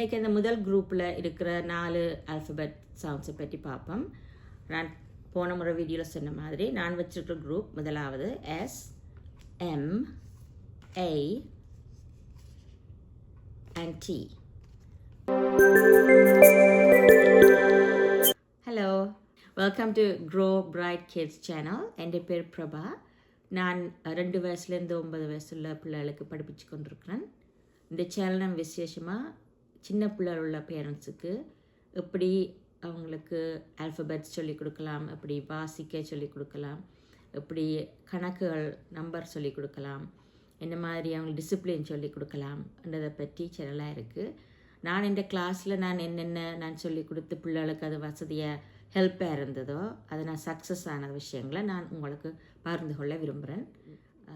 இன்றைக்கு இந்த முதல் குரூப்பில் இருக்கிற 4 ஆல்ஃபபெட் சவுண்ட்ஸை பற்றி பார்ப்போம். நான் போன முறை வீடியோவில் சொன்ன மாதிரி நான் வச்சுருக்கிற குரூப் முதலாவது S, M, A and T. Hello, welcome to Grow Bright Kids channel. என் பேர் பிரபா. நான் 2 வயசுலேருந்து 9 வயசுள்ள பிள்ளைகளுக்கு படிப்பிச்சு கொண்டிருக்கிறேன். இந்த சேனல் நான் விசேஷமாக சின்ன பிள்ளைகள் உள்ள பேரண்ட்ஸுக்கு எப்படி அவங்களுக்கு ஆல்ஃபபெட்ஸ் சொல்லிக் கொடுக்கலாம், எப்படி வாசிக்க சொல்லிக் கொடுக்கலாம், எப்படி கணக்குகள் நம்பர் சொல்லிக் கொடுக்கலாம், என்ன மாதிரி அவங்களுக்கு டிசிப்ளின் சொல்லிக் கொடுக்கலாம்ன்றதை பற்றி சேனலாக இருக்குது. நான் இந்த கிளாஸில் நான் என்னென்ன நான் சொல்லிக் கொடுத்து பிள்ளைகளுக்கு அது வசதியாக ஹெல்ப்பாக இருந்ததோ அதை நான் சக்ஸஸ் ஆன விஷயங்களை நான் உங்களுக்கு பகிர்ந்து கொள்ள விரும்புகிறேன்.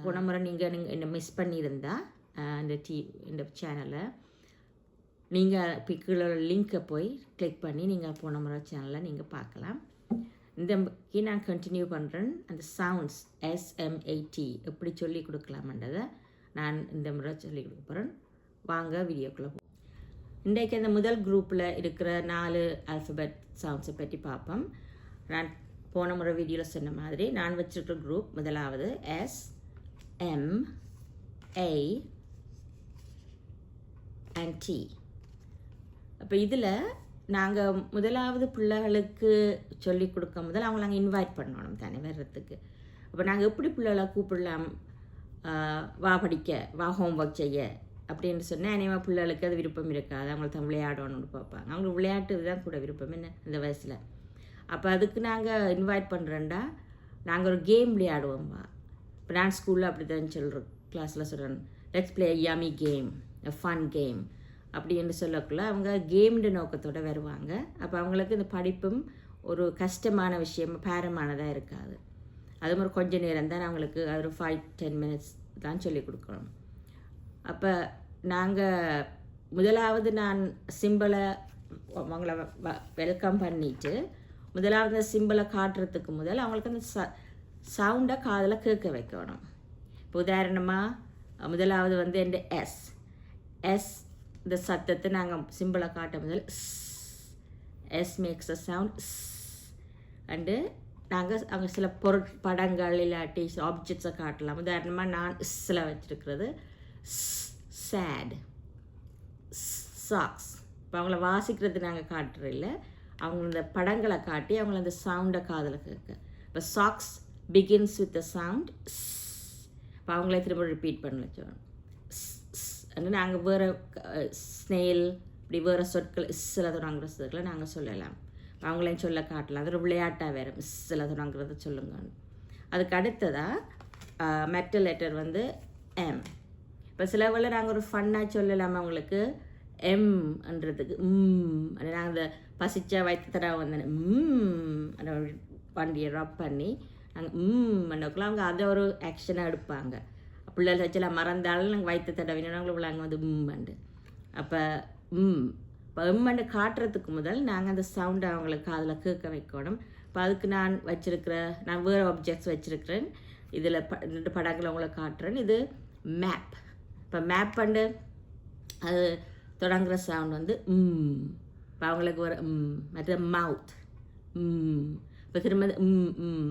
போன முறை நீங்கள் என்னை மிஸ் பண்ணியிருந்தால் இந்த சேனலை நீங்கள் கீழே லிங்க்கை போய் கிளிக் பண்ணி நீங்கள் போன முறை சேனலை நீங்கள் பார்க்கலாம். இந்த நான் கண்டினியூ பண்ணுறேன். அந்த சவுண்ட்ஸ் SMAT எப்படி சொல்லி கொடுக்கலாம்ன்றதை நான் இந்த முறை சொல்லி கொடுக்க போகிறேன். வாங்க வீடியோக்குள்ளே போ. இன்றைக்கு இந்த முதல் குரூப்பில் இருக்கிற 4 ஆல்ஃபபெட் சவுண்ட்ஸை பற்றி பார்ப்போம். நான் போன முறை வீடியோவில் சொன்ன மாதிரி நான் வச்சுருக்கிற குரூப் முதலாவது S, M, A and T. அப்போ இதில் நாங்கள் முதலாவது பிள்ளைகளுக்கு சொல்லிக் கொடுக்க முதல் அவங்கள நாங்கள் இன்வைட் பண்ணணும் தானே வர்றதுக்கு. அப்போ நாங்கள் எப்படி பிள்ளைகளை கூப்பிடலாம், வா படிக்க, வா ஹோம் ஒர்க் செய்ய அப்படின்னு சொன்னால் அநேகமாக பிள்ளைகளுக்கு அது விருப்பம் இருக்காது. அவங்களுக்கு தான் விளையாடணும்னு பார்ப்பாங்க. அவங்களுக்கு விளையாட்டு தான் கூட விருப்பம் என்ன இந்த வயசில். அப்போ அதுக்கு நாங்கள் இன்வைட் பண்ணுறேன்டா நாங்கள் ஒரு கேம் விளையாடுவோம்மா. இப்போ நான் ஸ்கூலில் அப்படி தான் சொல்கிறோம், கிளாஸில் சொல்கிறேன், let's play yummy game, fun game அப்படின்னு சொல்லக்குள்ள அவங்க கேம்டு நோக்கத்தோடு வருவாங்க. அப்போ அவங்களுக்கு இந்த படிப்பும் ஒரு கஷ்டமான விஷயம் பாரமானதாக இருக்காது. அது மாதிரி கொஞ்சம் நேரம் தான் அவங்களுக்கு ஒரு 5-10 minutes தான் சொல்லிக் கொடுக்கணும். அப்போ நாங்கள் முதலாவது நான் சிம்பிளை அவங்கள வெல்கம் பண்ணிவிட்டு முதலாவது சிம்பிளை காட்டுறதுக்கு முதல் அவங்களுக்கு அந்த சவுண்டை காதில் கேட்க வைக்கணும். இப்போ உதாரணமாக முதலாவது வந்து என் எஸ் இந்த சத்தத்தை நாங்கள் சிம்பிளை காட்ட முதல் S makes a sound and நாங்கள் அங்கே சில படங்கள் இல்லாட்டி ஆப்ஜெக்ட்ஸை காட்டலாம். உதாரணமாக நான் இஸ்ஸில் வச்சுருக்கிறது சேட், சாக்ஸ். இப்போ அவங்கள வாசிக்கிறது நாங்கள் காட்டுறதில்ல, அவங்க இந்த படங்களை காட்டி அவங்கள அந்த சவுண்டை காதில் கேட்க. இப்போ socks begins with the sound. இப்போ அவங்களே திரும்ப ரிப்பீட் பண்ண வச்சோம். நாங்கள் வேறு ஸ்னெயில் இப்படி வேறு சொற்கள் இஸ்ஸில் தொடங்குற சொற்களை நாங்கள் சொல்லலாம். அவங்களையும் சொல்ல காட்டலாம். அது ஒரு விளையாட்டாக வேறு இஸ்ஸில் தொடங்குறத சொல்லுங்க. அதுக்கு அடுத்ததாக மெட்ட லெட்டர் வந்து M. இப்போ சில வேளை நாங்கள் ஒரு ஃபன்னாக சொல்லலாம் அவங்களுக்கு எம்ன்றதுக்கு நாங்கள் அந்த பசிச்சா வயிற்று தடவை வந்தேன் அந்த வண்டியை ரப் பண்ணி நாங்கள் பண்ணக்குள்ள அவங்க அதை ஒரு ஆக்ஷனாக எடுப்பாங்க. பிள்ளைகள் வச்செல்லாம் மறந்தாலும் நாங்கள் வயிற்று தடவினாங்களும் பிள்ளைங்க வந்து அண்டு. அப்போ இப்போ எம்மண்டு காட்டுறதுக்கு முதல் நாங்கள் அந்த சவுண்டை அவங்களுக்கு அதில் கேட்க வைக்கணும். இப்போ அதுக்கு நான் வேறு ஆப்ஜெக்ட்ஸ் வச்சுருக்கிறேன். இதில் 2 படங்களை அவங்கள காட்டுறேன். இது மேப். இப்போ மேப் பண்ணு அது தொடங்குற சவுண்ட் வந்து இப்போ அவங்களுக்கு ஒரு மற்ற மவுத். இப்போ திரும்ப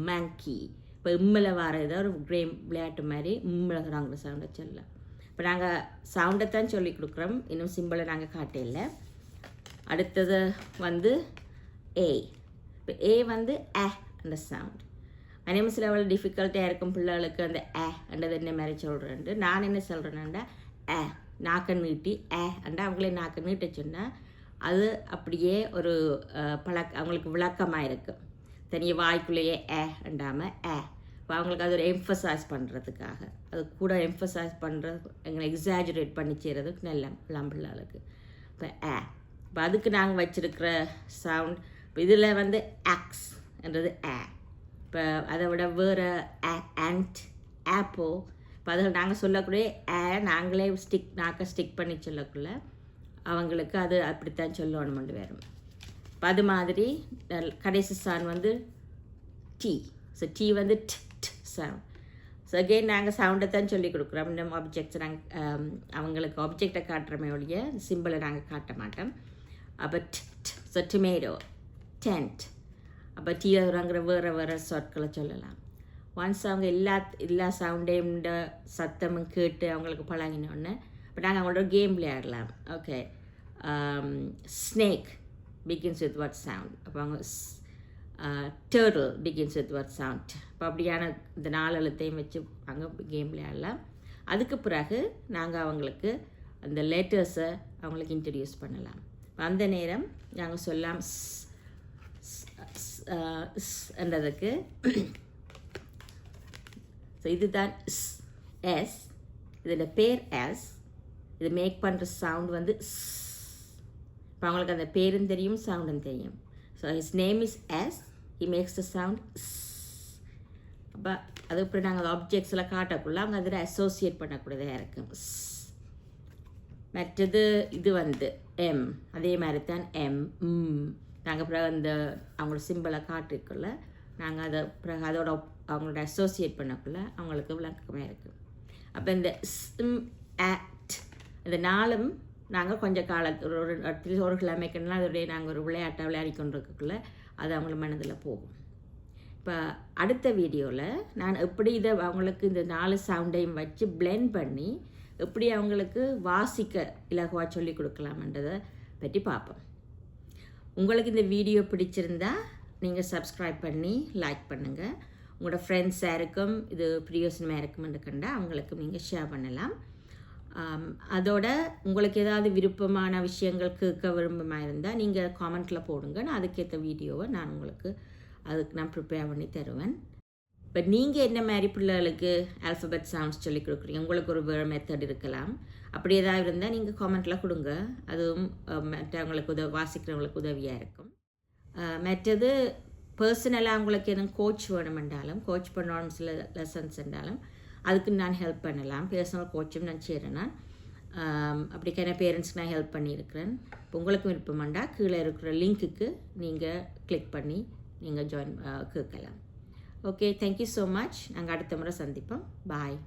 மேங்கி. இப்போ இம்மில் வர ஏதோ ஒரு கேம் விளையாட்டு மாதிரி தொடங்குற சவுண்டை சொல்லலாம். இப்போ நாங்கள் சவுண்டை தான் சொல்லி கொடுக்குறோம், இன்னும் சிம்பிளை நாங்கள் காட்டையில். அடுத்தது வந்து A. இப்போ A வந்து அந்த சவுண்ட் அதே சில அவ்வளோ டிஃபிகல்ட்டாக இருக்கும் பிள்ளைகளுக்கு அந்த அண்டது என்ன மாதிரி சொல்கிறேன்ட்டு நான் என்ன சொல்கிறேன்னாண்டா நாக்கை நீட்டி அண்டா அவங்களே நாக்கை நீட்ட சொன்னால் அது அப்படியே ஒரு அவங்களுக்கு விளக்கமாக இருக்கும். தனியாக வாய்க்குள்ளேயே அண்டாமல் இப்போ அவங்களுக்கு அது ஒரு எம்ஃபசைஸ் பண்ணுறதுக்காக அது கூட எம்ஃபசைஸ் பண்ணுறது எங்களை எக்ஸாஜுரேட் பண்ணி செய்கிறதுக்கு நல்ல பிள்ளைகளுக்கு. இப்போ அதுக்கு நாங்கள் வச்சுருக்கிற சவுண்ட் இப்போ இதில் வந்து ஆக்ஸ்ன்றது இப்போ அதை விட வேறு ஆண்ட், ஆப்பிள். இப்போ அதில் நாங்கள் சொல்லக்கூடிய நாங்களே நாக்கை ஸ்டிக் பண்ணி சொல்லக்குள்ள அவங்களுக்கு அது அப்படித்தான் சொல்லணுமெண்டு வரும். இப்போ அது மாதிரி கடைசி சவுண்ட் வந்து T. ஸோ T வந்து சவுண்ட். ஸோ அகெயின் நாங்கள் சவுண்டை தான் சொல்லி கொடுக்குறோம். இந்த ஆப்ஜெக்ட்ஸ் நாங்கள் அவங்களுக்கு ஆப்ஜெக்டை காட்டுறமே ஒழிய சிம்பிளை நாங்கள் காட்ட மாட்டோம். அப்போ ஸோ டொமேட்டோ, டென்ட். அப்போ டீங்கிற வேறு சொற்களை சொல்லலாம். ஒன்ஸ் அவங்க எல்லா சவுண்டையும் இந்த சத்தமும் கேட்டு அவங்களுக்கு பழகினோடனே இப்போ நாங்கள் அவங்களோட கேம் விளையாடலாம். Okay, snake begins with what sound. அப்போ அவங்க turtle begins with what sound. இப்போ அப்படியான இந்த 4 எழுத்தையும் வச்சு அங்கே கேம் விளையாடலாம். அதுக்கு பிறகு நாங்கள் அவங்களுக்கு அந்த லெட்டர்ஸை அவங்களுக்கு இன்ட்ரடியூஸ் பண்ணலாம். அந்த நேரம் நாங்கள் சொல்லலாம் என்றதுக்கு. ஸோ இதுதான் எஸ், இதோட பேர் எஸ். இது மேக் பண்ணுற சவுண்ட் வந்து இப்போ அவங்களுக்கு அந்த பேரும் தெரியும், சவுண்டும் தெரியும். So his name is S, he makes the sound. அப்போ அதுக்கப்புறம் நாங்கள் ஆப்ஜெக்ட்ஸில் காட்டக்குள்ள அவங்க அதில் அசோசியேட் பண்ணக்கூடியதாக இருக்கும். மற்றது இது வந்து எம், அதே மாதிரி தான் எம். நாங்கள் பிறகு அந்த அவங்களோட சிம்பிளை காட்டிக்குள்ள நாங்கள் அதை பிறகு அதோட அவங்களோட அசோசியேட் பண்ணக்குள்ள அவங்களுக்கு விளக்கமாக இருக்குது. அப்போ இந்த ஆக்ட் இந்த 4ம் நாங்கள் கொஞ்சம் காலத்தில் ஒரு கிழமைக்குன்னா அதோடைய நாங்கள் ஒரு விளையாட்டை விளையாடி கொண்டிருக்கக்குள்ள அது அவங்கள மனதில் போகும். இப்போ அடுத்த வீடியோவில் நான் எப்படி இதை அவங்களுக்கு இந்த 4 சவுண்டையும் வச்சு பிளெண்ட் பண்ணி எப்படி அவங்களுக்கு வாசிக்க இலகுவாக சொல்லி கொடுக்கலாம்ன்றதை பற்றி பார்ப்போம். உங்களுக்கு இந்த வீடியோ பிடிச்சிருந்தா நீங்கள் சப்ஸ்கிரைப் பண்ணி லைக் பண்ணுங்கள். உங்களோட ஃப்ரெண்ட்ஸ் யாருக்கும் இது பிரயோசனமாக இருக்குமென்று கண்டால் அவங்களுக்கும் நீங்கள் ஷேர் பண்ணலாம். அதோட உங்களுக்கு ஏதாவது விருப்பமான விஷயங்கள் கேட்க விருப்பமாக இருந்தால் நீங்கள் காமெண்ட்டில் போடுங்க. நான் அதுக்கேற்ற வீடியோவை நான் உங்களுக்கு அதுக்கு நான் ப்ரிப்பேர் பண்ணி தருவேன். இப்போ நீங்கள் என்ன மாதிரி பிள்ளைகளுக்கு ஆல்ஃபபெட் சவுண்ட்ஸ் சொல்லி கொடுக்குறீங்க, உங்களுக்கு ஒரு வேறு மெத்தட் இருக்கலாம். அப்படி ஏதாவது இருந்தால் நீங்கள் காமெண்ட்டில் கொடுங்க. அதுவும் மற்றவங்களுக்கு வாசிக்கிறவங்களுக்கு உதவியாக இருக்கும். மற்றது பர்சனலாக உங்களுக்கு எதுவும் கோச் வேணுமென்றாலும், கோச் பண்ணணும் சில லெசன்ஸ் இருந்தாலும் அதுக்கு நான் ஹெல்ப் பண்ணலாம். பர்சனல் கோச்சும் நான் செய்கிறேன். அப்படிக்கான பேரண்ட்ஸ்க்கு நான் ஹெல்ப் பண்ணியிருக்கிறேன். இப்போ உங்களுக்கு விருப்பமாண்டா கீழே இருக்கிற லிங்க்குக்கு நீங்கள் கிளிக் பண்ணி நீங்கள் ஜாயின் கேட்கலாம். Okay, thank you so much. நாங்கள் அடுத்த முறை சந்திப்போம். பாய்.